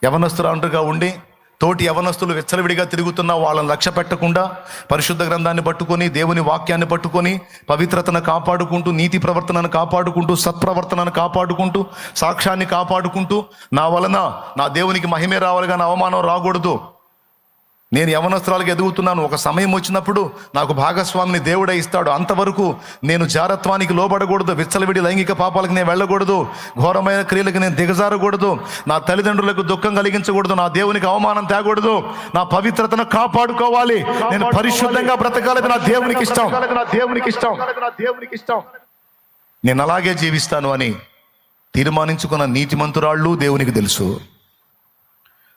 యవనస్తులుగా ఉండి తోటి యవనస్తులు విచ్చలవిడిగా తిరుగుతున్న వాళ్ళని లక్ష్య పెట్టకుండా పరిశుద్ధ గ్రంథాన్ని పట్టుకొని, దేవుని వాక్యాన్ని పట్టుకొని, పవిత్రతను కాపాడుకుంటూ, నీతి ప్రవర్తనను కాపాడుకుంటూ, సత్ప్రవర్తనను కాపాడుకుంటూ, సాక్ష్యాన్ని కాపాడుకుంటూ, నా వలన నా దేవునికి మహిమే రావాలి కానీ అవమానం రాకూడదు, నేను యవనస్తురాలుగా ఎదుగుతున్నాను, ఒక సమయం వచ్చినప్పుడు నాకు భాగస్వామిని దేవుడే ఇస్తాడు, అంతవరకు నేను జారత్వానికి లోబడకూడదు, విచ్చలవిడి లైంగిక పాపాలకు నేను వెళ్ళకూడదు, ఘోరమైన క్రియలకు నేను దిగజారకూడదు, నా తల్లిదండ్రులకు దుఃఖం కలిగించకూడదు, నా దేవునికి అవమానం తేకూడదు, నా పవిత్రతను కాపాడుకోవాలి, నేను పరిశుద్ధంగా బ్రతకాలి, నా దేవునికి ఇష్టం, నేను అలాగే జీవిస్తాను అని తీర్మానించుకున్న నీతిమంతురాళ్ళు దేవునికి తెలుసు.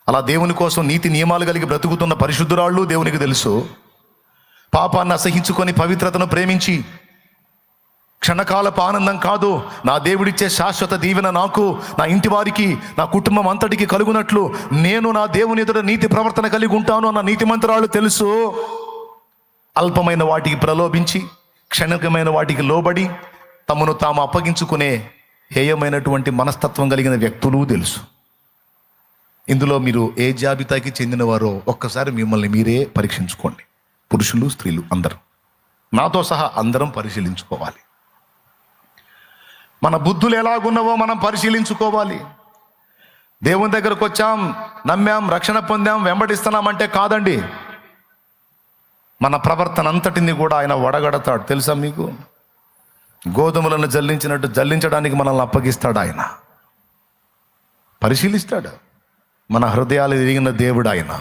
అలా దేవుని కోసం నీతి నియమాలు కలిగి బ్రతుకుతున్న పరిశుద్ధురాళ్ళు దేవునికి తెలుసు. పాపాన్ని అసహించుకొని పవిత్రతను ప్రేమించి క్షణకాలపు ఆనందం కాదు, నా దేవుడిచ్చే శాశ్వత దీవెన నాకు, నా ఇంటి వారికి, నా కుటుంబం అంతటికి కలుగునట్లు నేను నా దేవుని ఎదుట నీతి ప్రవర్తన కలిగి ఉంటాను అన్న నీతిమంతురాళ్ళు తెలుసు. అల్పమైన వాటికి ప్రలోభించి క్షణికమైన వాటికి లోబడి తమను తాము అప్పగించుకునే హేయమైనటువంటి మనస్తత్వం కలిగిన వ్యక్తులు తెలుసు. ఇందులో మీరు ఏ జాబితాకి చెందినవారో ఒక్కసారి మిమ్మల్ని మీరే పరీక్షించుకోండి. పురుషులు, స్త్రీలు అందరూ, నాతో సహా అందరం పరిశీలించుకోవాలి. మన బుద్ధులు ఎలాగున్నావో మనం పరిశీలించుకోవాలి. దేవుని దగ్గరకు వచ్చాం, నమ్మాం, రక్షణ పొందాం, వెంబడిస్తున్నామంటే కాదండి. మన ప్రవర్తన అంతటిని కూడా ఆయన వడగడతాడు. తెలుసా మీకు? గోధుమలను జల్లించినట్టు జల్లించడానికి మనల్ని అప్పగిస్తాడు. ఆయన పరిశీలిస్తాడు. మన హృదయాలు ఎరిగిన దేవుడు ఆయన.